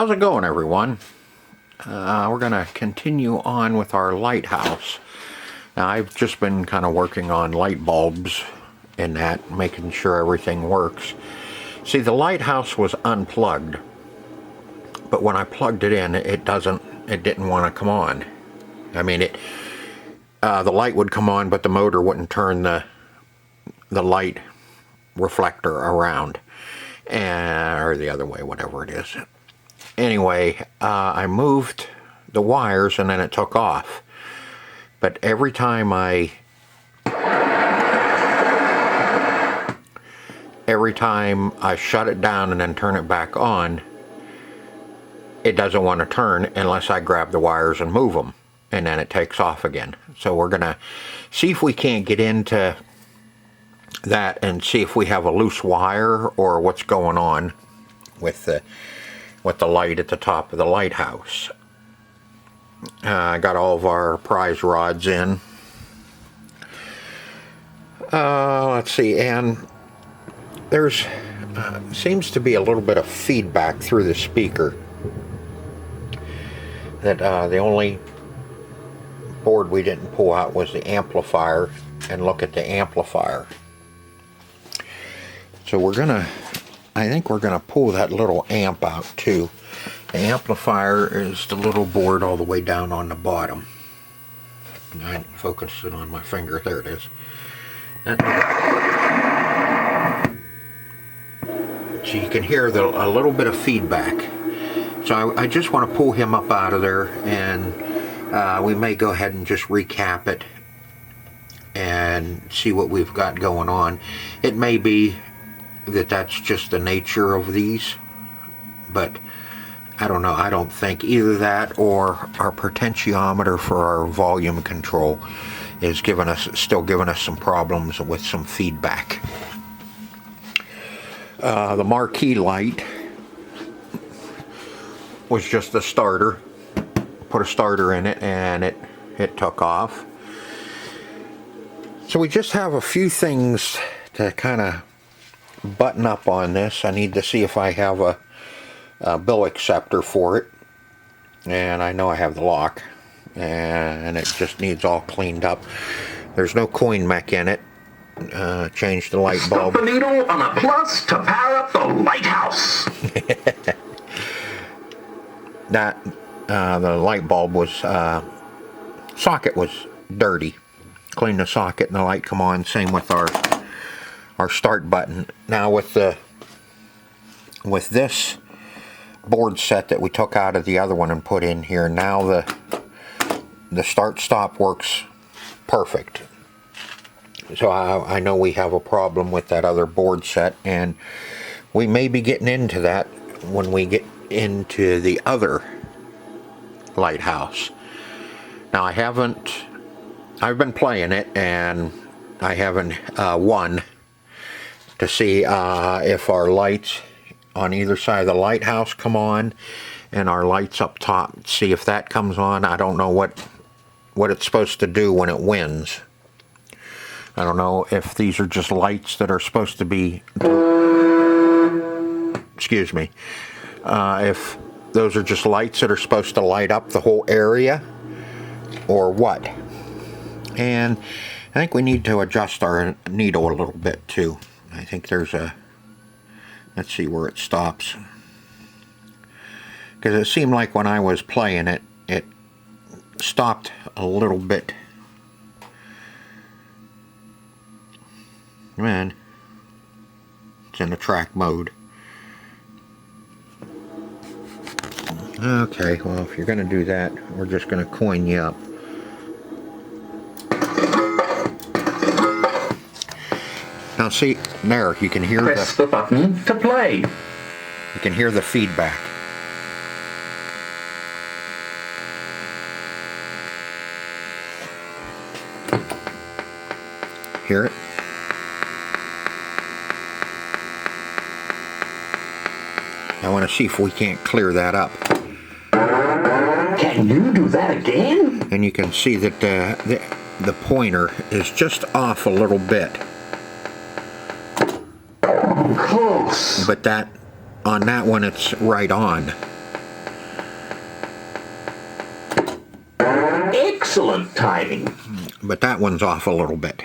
How's it going, everyone? We're going to continue on with our lighthouse. Now, I've just been kind of working on light bulbs and that, making sure everything works. See, the lighthouse was unplugged, but when I plugged it in, it didn't want to come on. I mean, the light would come on, but the motor wouldn't turn the light reflector around, or the other way, whatever it is. Anyway, I moved the wires and then it took off. But every time I shut it down and then turn it back on, it doesn't want to turn unless I grab the wires and move them, and then it takes off again. So we're gonna see if we can't get into that and see if we have a loose wire or what's going on with the light at the top of the lighthouse. I got all of our prize rods in. Let's see, and there's seems to be a little bit of feedback through the speaker. That the only board we didn't pull out was the amplifier, and look at the amplifier. So I think we're gonna pull that little amp out too. The amplifier is the little board all the way down on the bottom. I didn't focus it on my finger. There it is. So you can hear a little bit of feedback. So I just want to pull him up out of there, and we may go ahead and just recap it and see what we've got going on. It may be that's just the nature of these, but I don't know. I don't think either that or our potentiometer for our volume control is still giving us some problems with some feedback. The marquee light was just a starter. Put a starter in it and it took off. So we just have a few things to kind of button up on this. I need to see if I have a bill acceptor for it, and I know I have the lock, and it just needs all cleaned up. There's no coin mech in it. Change the light bulb. Stop the needle on a plus to power up the lighthouse. That the light bulb was socket was dirty. Clean the socket and the light come on. Same with our start button. Now with this board set that we took out of the other one and put in here, now the start stop works perfect. So I know we have a problem with that other board set, and we may be getting into that when we get into the other lighthouse. Now I've been playing it, and I haven't won to see if our lights on either side of the lighthouse come on, and our lights up top, see if that comes on. I don't know what it's supposed to do when it wins. I don't know if these are just lights that are supposed to be, excuse me, if those are just lights that are supposed to light up the whole area or what. And I think we need to adjust our needle a little bit too. I think there's let's see where it stops. Because it seemed like when I was playing it, it stopped a little bit. Man, it's in the track mode. Okay, well, if you're going to do that, we're just going to coin you up. Now see, there, you can hear Press the button to play. You can hear the feedback. Hear it? I want to see if we can't clear that up. Can you do that again? And you can see that the pointer is just off a little bit. Close. But on that one it's right on. timing. But that one's off a little bit.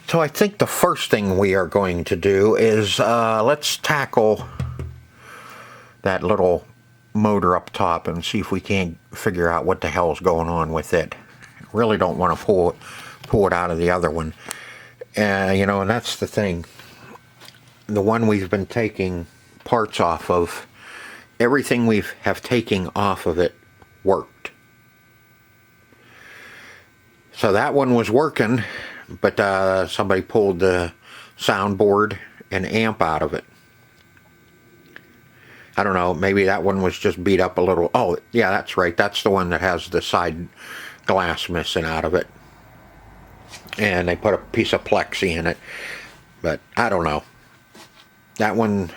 So I think the first thing we are going to do is let's tackle that little motor up top and see if we can't figure out what the hell's going on with it. I really don't want to pull it out of the other one. You know, and that's the thing. The one we've been taking parts off of, everything we have taken off of it worked. So that one was working, but somebody pulled the soundboard and amp out of it. I don't know, maybe that one was just beat up a little. Oh, yeah, that's right. That's the one that has the side glass missing out of it. And they put a piece of plexi in it. But I don't know. That one,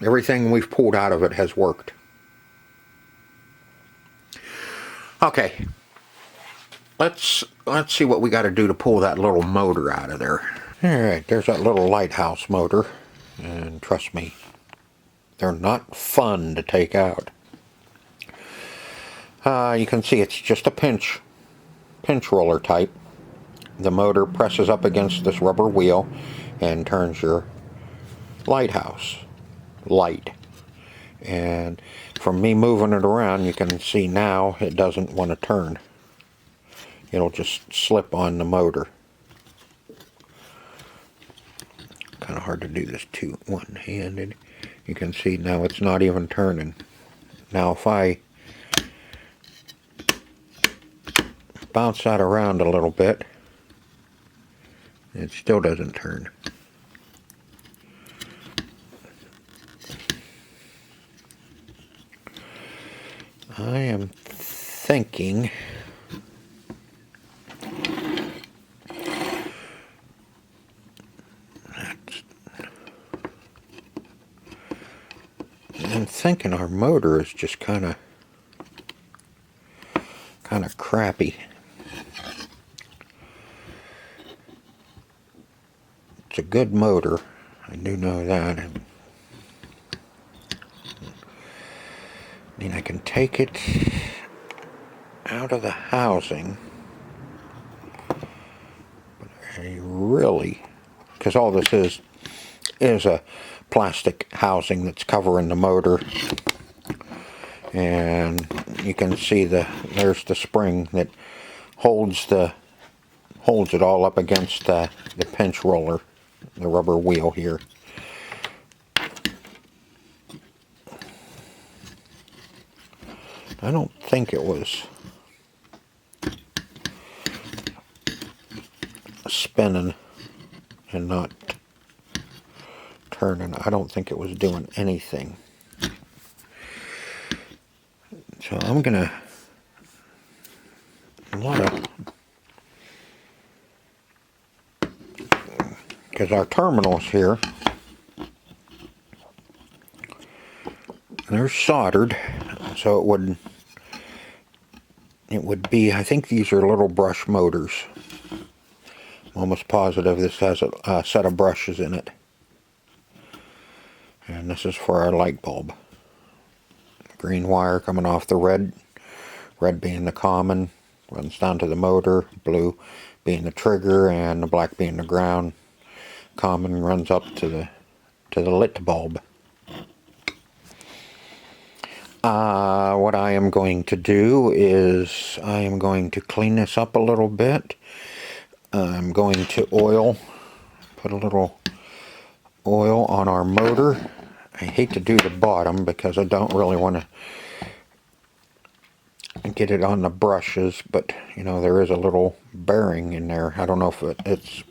everything we've pulled out of it has worked. Okay. Let's see what we got to do to pull that little motor out of there. Alright, there's that little Lighthouse motor. And trust me, they're not fun to take out. You can see it's just a pinch roller type. The motor presses up against this rubber wheel and turns your Lighthouse light. And from me moving it around, you can see now it doesn't want to turn. It'll just slip on the motor. Kind of hard to do this one-handed. You can see now it's not even turning. Now if I bounce that around a little bit, it still doesn't turn. I am thinking our motor is just kind of crappy. It's a good motor, I do know that. I mean, I can take it out of the housing, but I really, because all this is a plastic housing that's covering the motor, and you can see there's the spring that holds it all up against the pinch roller, the rubber wheel here. I don't think it was spinning and not turning. I don't think it was doing anything. So I'm gonna because our terminals here, they're soldered, so it would be, I think these are little brush motors. I'm almost positive this has a set of brushes in it. And this is for our light bulb. Green wire coming off the red being the common, runs down to the motor, blue being the trigger, and the black being the ground. Common runs up to the lit bulb. What I am going to do is I am going to clean this up a little bit. I'm going to put a little oil on our motor. I hate to do the bottom because I don't really want to get it on the brushes, but you know, there is a little bearing in there. I don't know if it's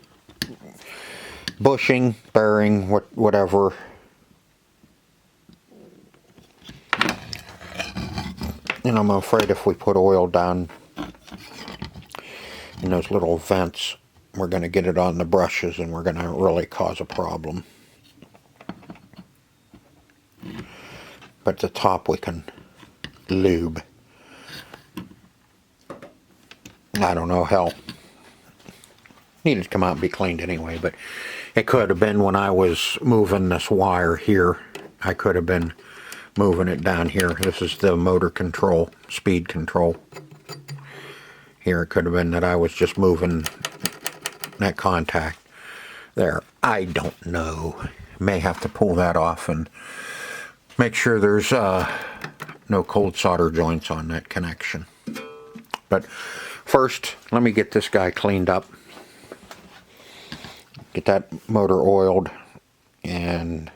bushing, bearing, whatever. And I'm afraid if we put oil down in those little vents, we're going to get it on the brushes and we're going to really cause a problem. But the top we can lube. I don't know, hell. Needed to come out and be cleaned anyway, but it could have been when I was moving this wire here. I could have been moving it down here. This is the motor control, speed control. Here it could have been that I was just moving that contact there. I don't know. May have to pull that off and make sure there's no cold solder joints on that connection. But first, let me get this guy cleaned up. Get that motor oiled, and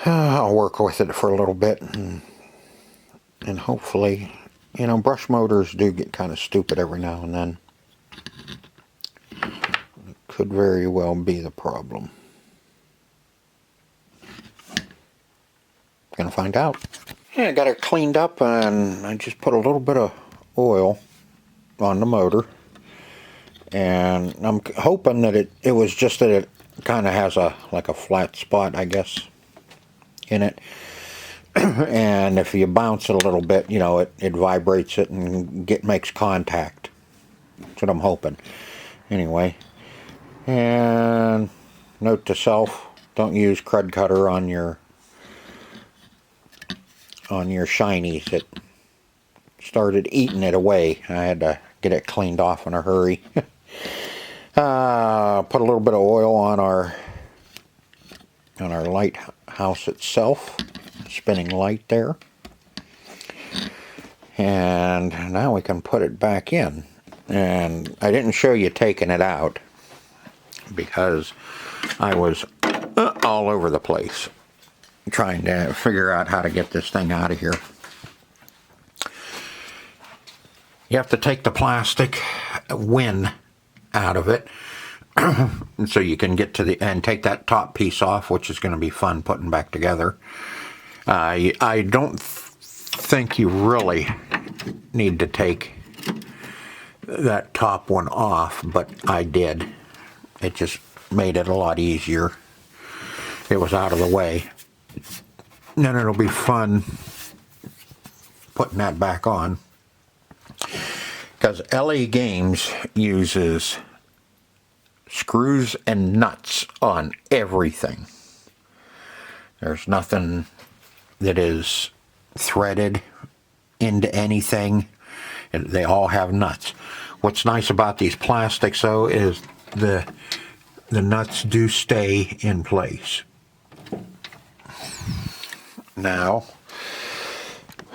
I'll work with it for a little bit, and hopefully, you know, brush motors do get kind of stupid every now and then. It could very well be the problem. Gonna find out. Yeah, I got it cleaned up, and I just put a little bit of oil on the motor, and I'm hoping that it was just that it kind of has like a flat spot, I guess, in it. And if you bounce it a little bit, you know, it vibrates it and makes contact. That's what I'm hoping. Anyway, and note to self: don't use crud cutter on your shinies. It started eating it away. I had to get it cleaned off in a hurry. Put a little bit of oil on our lighthouse itself, spinning light there, and now we can put it back in. And I didn't show you taking it out because I was all over the place trying to figure out how to get this thing out of here. You have to take the plastic win out of it so you can get to and take that top piece off, which is going to be fun putting back together. I don't think you really need to take that top one off, but I did. It just made it a lot easier. It was out of the way. And then it'll be fun putting that back on, because LA Games uses screws and nuts on everything. There's nothing that is threaded into anything. They all have nuts. What's nice about these plastics, though, is the nuts do stay in place. Now,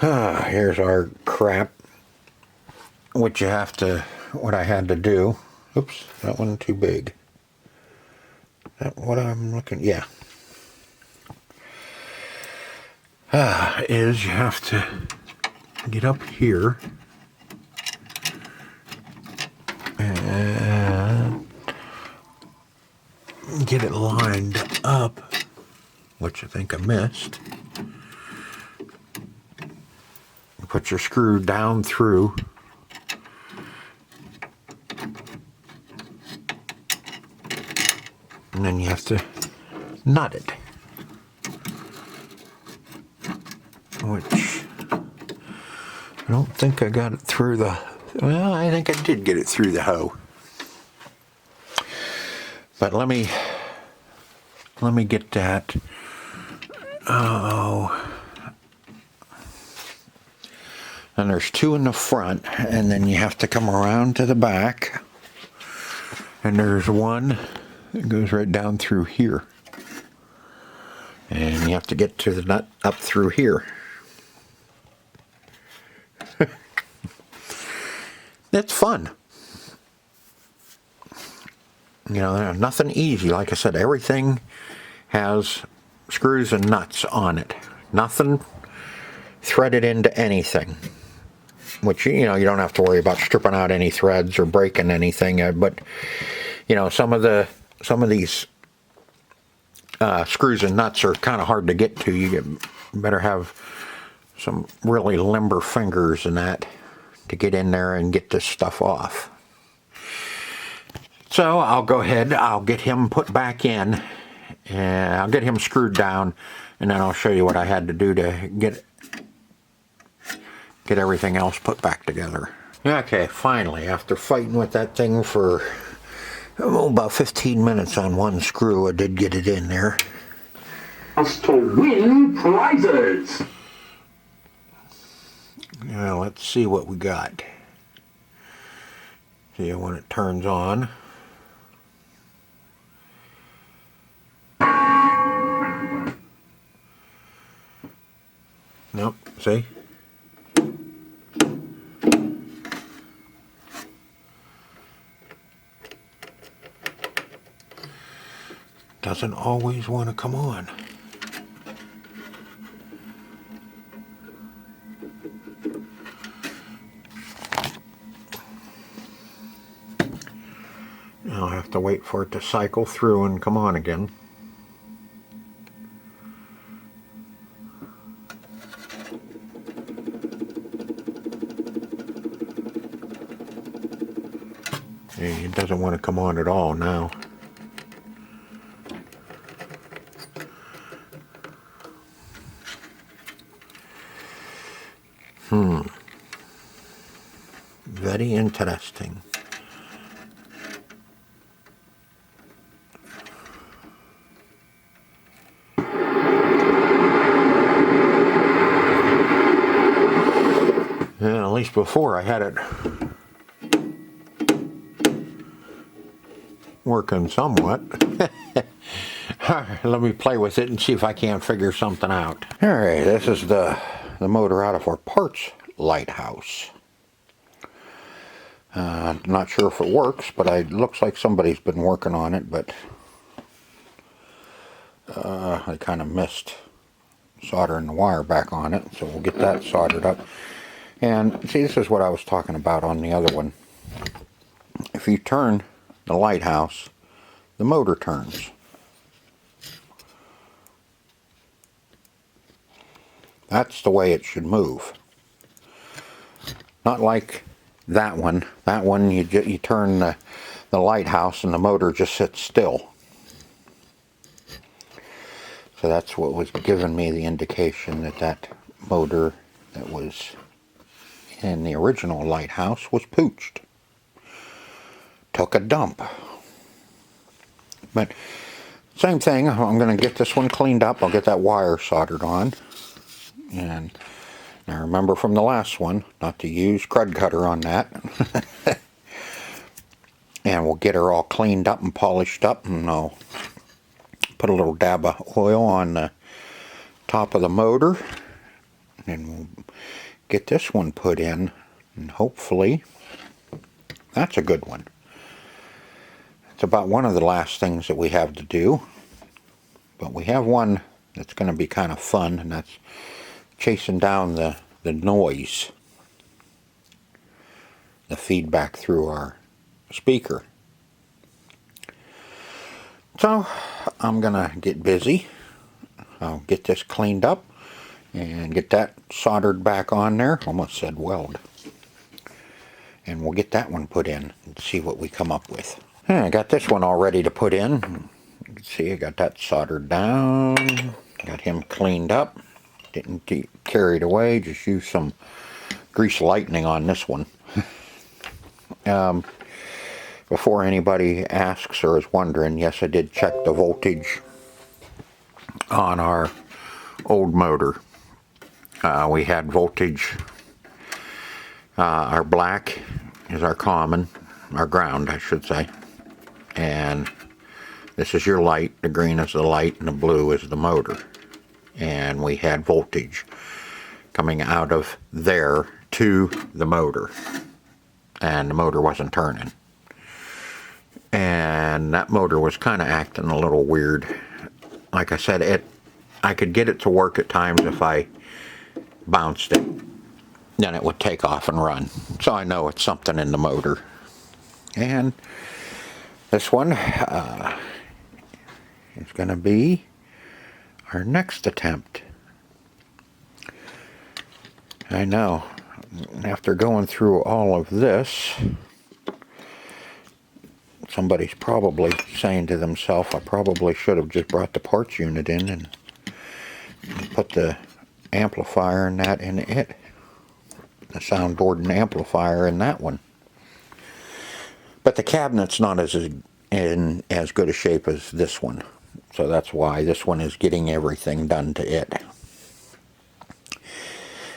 here's our crap. What I had to do. Oops, that one too big. That what I'm looking, yeah. Is you have to get up here and get it lined up, which I think I missed. Put your screw down through. And then you have to nut it. Which I don't think I got it through the, well, I think I did get it through the hoe. But let me get that. Oh. And there's two in the front, and then you have to come around to the back. And there's one that goes right down through here. And you have to get to the nut up through here. It's fun. You know, nothing easy. Like I said, everything has screws and nuts on it. Nothing threaded into anything. Which, you know, you don't have to worry about stripping out any threads or breaking anything. But, you know, some of these screws and nuts are kind of hard to get to. You better have some really limber fingers and that to get in there and get this stuff off. So I'll go ahead, I'll get him put back in, and I'll get him screwed down, and then I'll show you what I had to do to get everything else put back together. Okay, finally, after fighting with that thing for about 15 minutes on one screw, I did get it in there. Us to win prizes. Now let's see what we got. See when it turns on. Nope, see? Doesn't always want to come on. I'll have to wait for it to cycle through and come on again. It doesn't want to come on at all now. Very interesting. Yeah, at least before I had it working somewhat. Let me play with it and see if I can't figure something out. Alright, this is the motor out of our parts Lighthouse. Not sure if it works, but it looks like somebody's been working on it, but I kind of missed soldering the wire back on it, so we'll get that soldered up. And see, this is what I was talking about on the other one. If you turn the Lighthouse, the motor turns. That's the way it should move. Not like that one. That one, you turn the Lighthouse and the motor just sits still. So that's what was giving me the indication that that motor that was in the original Lighthouse was pooched. Took a dump. But same thing, I'm going to get this one cleaned up. I'll get that wire soldered on. And I remember from the last one not to use crud cutter on that. And we'll get her all cleaned up and polished up, and I'll put a little dab of oil on the top of the motor, and we'll get this one put in, and hopefully that's a good one. It's about one of the last things that we have to do, but we have one that's going to be kind of fun, and that's chasing down the noise, the feedback through our speaker. So I'm gonna get busy. I'll get this cleaned up and get that soldered back on there. Almost said weld. And we'll get that one put in and see what we come up with. I got this one all ready to put in. You can see I got that soldered down. Got him cleaned up. Didn't get carried away. Just used some grease lightning on this one. Before anybody asks or is wondering, yes, I did check the voltage on our old motor. We had voltage, our black is our common, our ground I should say, and this is your light, the green is the light, and the blue is the motor. And we had voltage coming out of there to the motor, and the motor wasn't turning. And that motor was kind of acting a little weird. Like I said, I could get it to work at times if I bounced it. Then it would take off and run. So I know it's something in the motor. And this one is going to be our next attempt. I know. After going through all of this, somebody's probably saying to themselves, I probably should have just brought the parts unit in and put the amplifier and that in it. The soundboard and amplifier in that one. But the cabinet's not in as good a shape as this one. So that's why this one is getting everything done to it.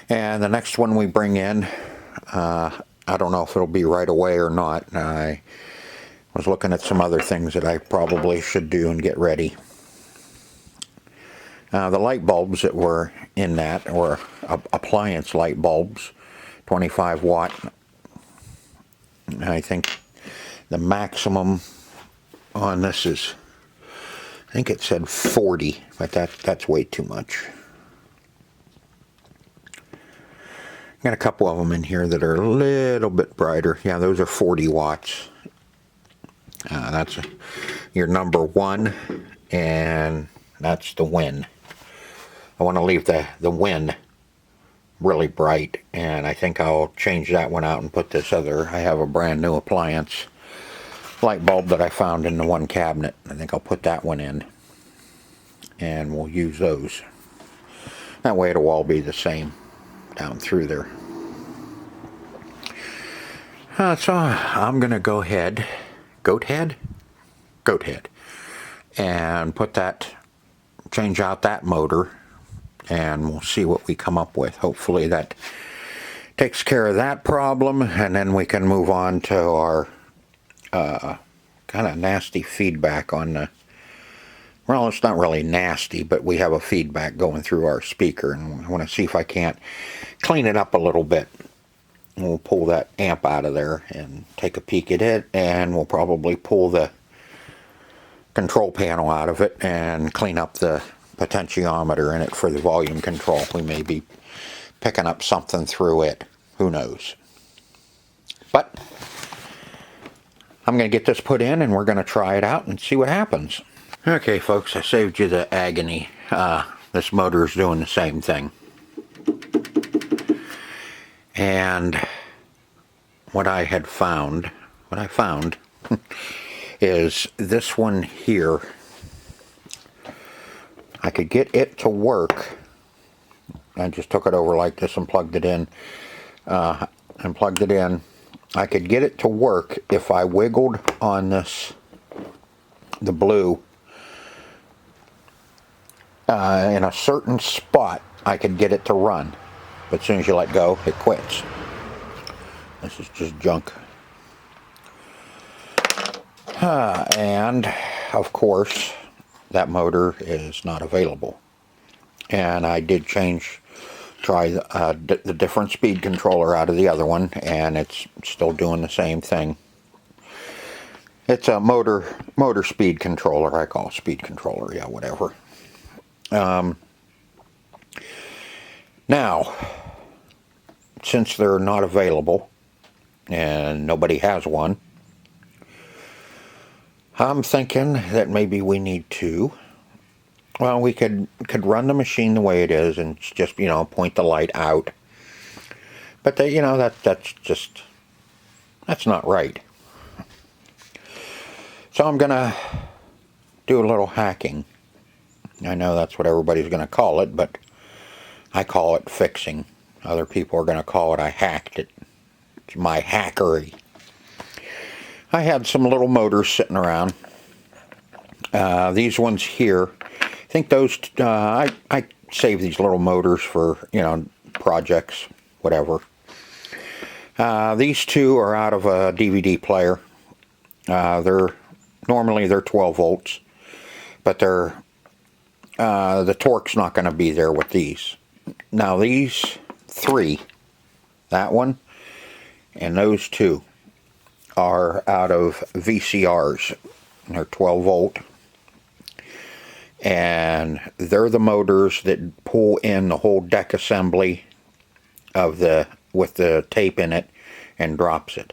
And the next one we bring in, I don't know if it'll be right away or not. I was looking at some other things that I probably should do and get ready. The light bulbs that were in that were appliance light bulbs, 25 watt. I think the maximum on this is, I think it said 40, but that's way too much. Got a couple of them in here that are a little bit brighter. Yeah, those are 40 watts. That's your number 1, and that's the win. I want to leave the win really bright, and I think I'll change that one out and put this other. I have a brand new appliance light bulb that I found in the one cabinet. I think I'll put that one in, and we'll use those. That way it'll all be the same down through there. So I'm gonna go ahead, goat head, and put that, change out that motor, and we'll see what we come up with. Hopefully that takes care of that problem, and then we can move on to our kind of nasty feedback on the, well, it's not really nasty, but we have a feedback going through our speaker, and I want to see if I can't clean it up a little bit. We'll pull that amp out of there and take a peek at it, and we'll probably pull the control panel out of it and clean up the potentiometer in it for the volume control. We may be picking up something through it. Who knows? But I'm going to get this put in, and we're going to try it out and see what happens. Okay, folks, I saved you the agony. This motor is doing the same thing. And what I found is this one here. I could get it to work. I just took it over like this and plugged it in. I could get it to work if I wiggled on this, the blue, in a certain spot. I could get it to run. But as soon as you let go, it quits. This is just junk. And, of course, that motor is not available. And I did try the different speed controller out of the other one, and it's still doing the same thing. It's a motor speed controller. I call it speed controller, yeah, whatever. Now, since they're not available and nobody has one, I'm thinking that maybe we need to, well, we could run the machine the way it is and just, you know, point the light out. But you know, that's not right. So I'm gonna do a little hacking. I know that's what everybody's gonna call it, but I call it fixing. Other people are going to call it I hacked it. It's my hackery. I had some little motors sitting around. These ones here, I think those, I save these little motors for, you know, projects, whatever. These two are out of a DVD player. Normally they're 12 volts, but the torque's not going to be there with these. Now these 3, that one and those 2, are out of VCRs. They're 12 volt, and they're the motors that pull in the whole deck assembly of with the tape in it and drops it.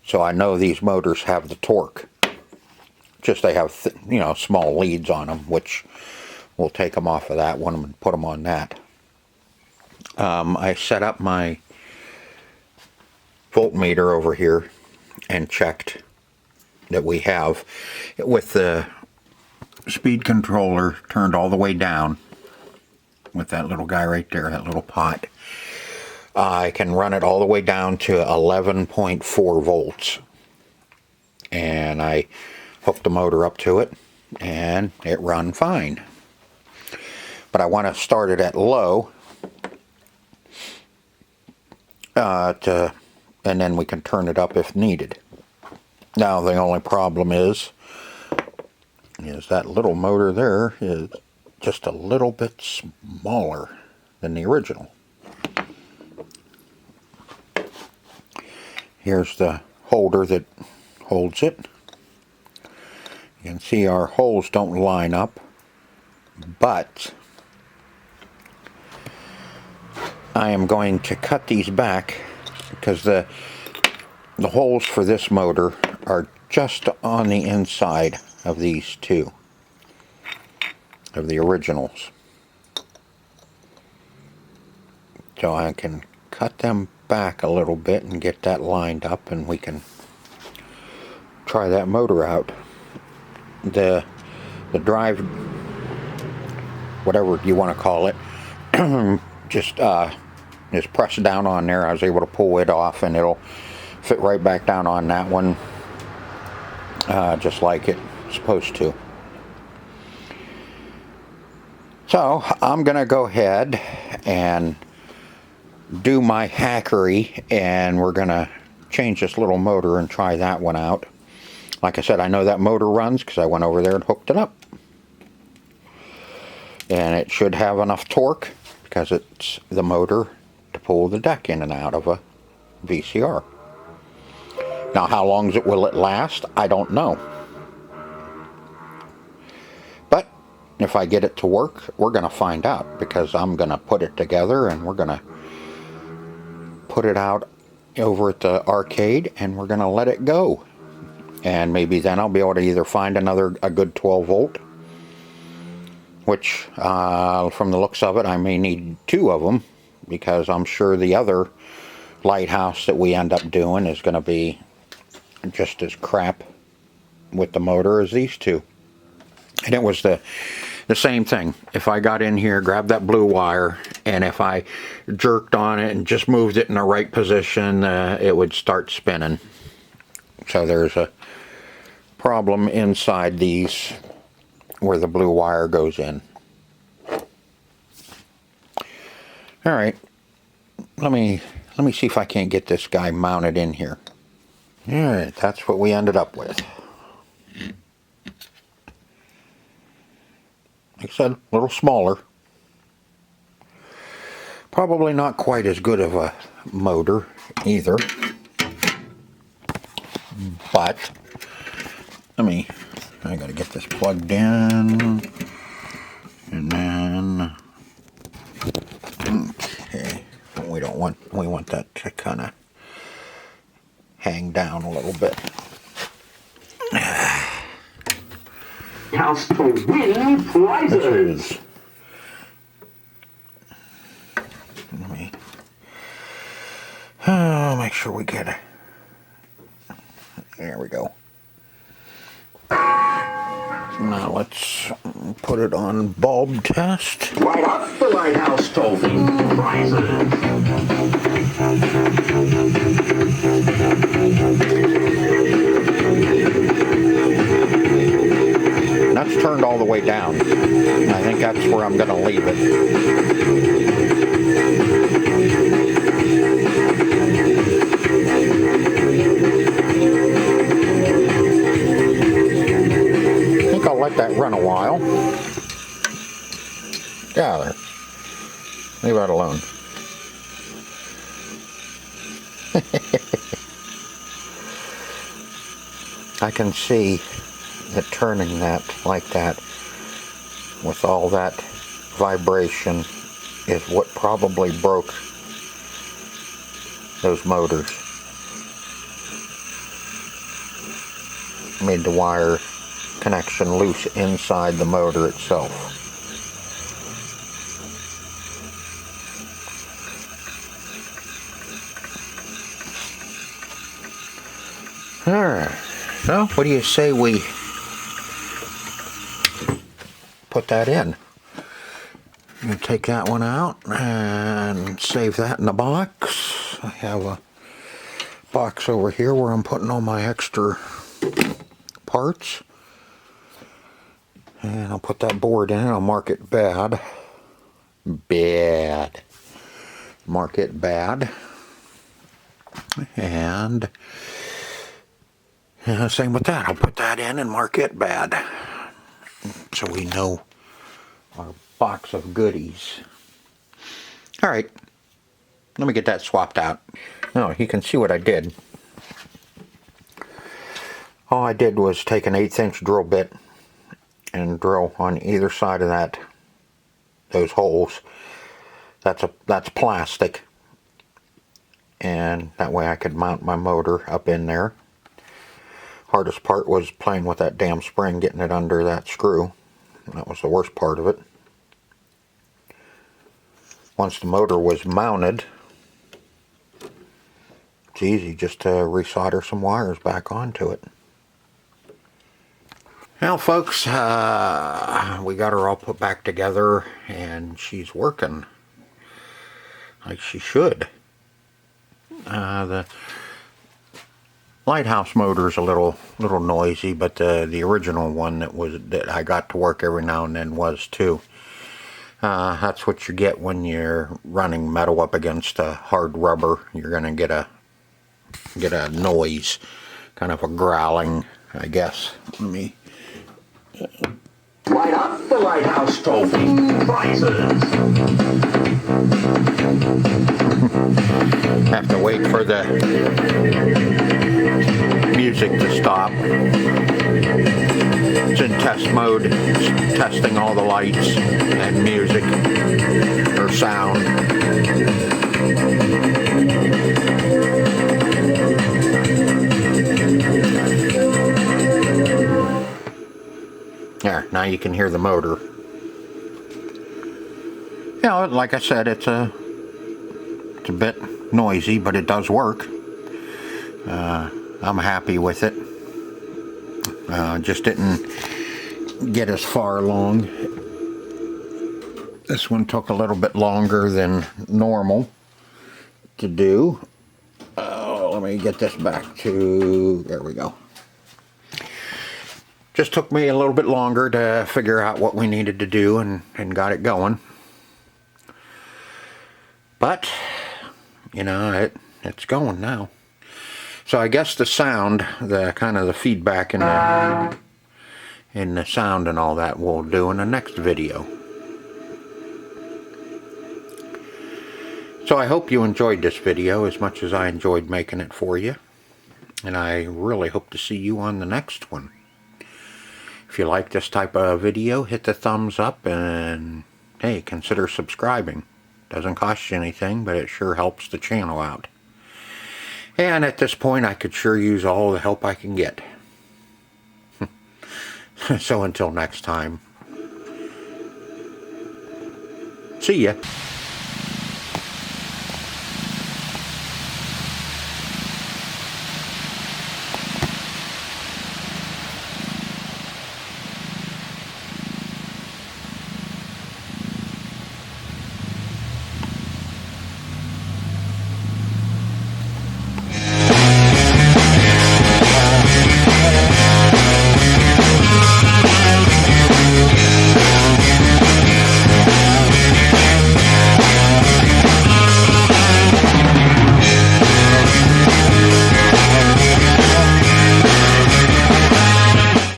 So I know these motors have the torque. Just they have you know, small leads on them, which we'll take them off of that one and put them on that. I set up my voltmeter over here and checked that we have, with the speed controller turned all the way down, with that little guy right there, that little pot, I can run it all the way down to 11.4 volts. And I hooked the motor up to it, and it run fine. But I want to start it at low, and then we can turn it up if needed. Now the only problem is that little motor there is just a little bit smaller than the original. Here's the holder that holds it. You can see our holes don't line up, but I am going to cut these back because the holes for this motor are just on the inside of these two, of the originals. So I can cut them back a little bit and get that lined up, and we can try that motor out. The drive, whatever you want to call it, just press down on there. I was able to pull it off, and it'll fit right back down on that one, just like it's supposed to. So I'm gonna go ahead and do my hackery, and we're gonna change this little motor and try that one out. Like I said, I know that motor runs because I went over there and hooked it up, and it should have enough torque because it's the motor to pull the deck in and out of a VCR. Now how long will it last? I don't know. But if I get it to work, we're going to find out, because I'm going to put it together and we're going to put it out over at the arcade and we're going to let it go. And maybe then I'll be able to either find a good 12 volt, which from the looks of it I may need 2 of them, because I'm sure the other Lighthouse that we end up doing is going to be just as crap with the motor as these two. And it was the same thing. If I got in here, grabbed that blue wire, and if I jerked on it and just moved it in the right position, it would start spinning. So there's a problem inside these where the blue wire goes in. Alright, let me see if I can't get this guy mounted in here. Alright, that's what we ended up with. Like I said, a little smaller. Probably not quite as good of a motor either. But, I gotta get this plugged in. And then, okay, we want that to kind of hang down a little bit. House to win prizes. Let me make sure we get it. There we go. Now let's put it on bulb test. Light up the Lighthouse to win prizes. That's turned all the way down. I think that's where I'm going to leave it. I think I'll let that run a while. Get out of there. Leave that alone. I can see that turning that like that with all that vibration is what probably broke those motors. Made the wire connection loose inside the motor itself. Alright, so what do you say we put that in? I'm going to take that one out and save that in the box. I have a box over here where I'm putting all my extra parts. And I'll put that board in. I'll mark it bad. Bad. Mark it bad. And same with that. I'll put that in and mark it bad. So we know our box of goodies. All right. Let me get that swapped out. Now, you can see what I did. All I did was take an 1/8 inch drill bit and drill on either side of those holes. That's plastic, and that way I could mount my motor up in there. Hardest part was playing with that damn spring, getting it under that screw. That was the worst part of it. Once the motor was mounted, it's easy just to resolder some wires back onto it. Now folks, we got her all put back together and she's working like she should. The Lighthouse motor is a little noisy, but the original one that I got to work every now and then was too. That's what you get when you're running metal up against a hard rubber. You're gonna get a noise, kind of a growling, I guess. Let me Light up the Lighthouse trophy prizes. have to wait for the music to stop. It's in test mode. It's testing all the lights and music or sound. There, now you can hear the motor. You know, like I said, it's a bit noisy, but it does work. I'm happy with it. Just didn't get as far along. This one took a little bit longer than normal to do. Let me get this back to, there we go. Just took me a little bit longer to figure out what we needed to do and got it going. But, you know, it's going now. So I guess the sound, the kind of the feedback in the sound and all that we'll do in the next video. So I hope you enjoyed this video as much as I enjoyed making it for you. And I really hope to see you on the next one. If you like this type of video, hit the thumbs up and, hey, consider subscribing. Doesn't cost you anything, but it sure helps the channel out. And at this point, I could sure use all the help I can get. So until next time, see ya.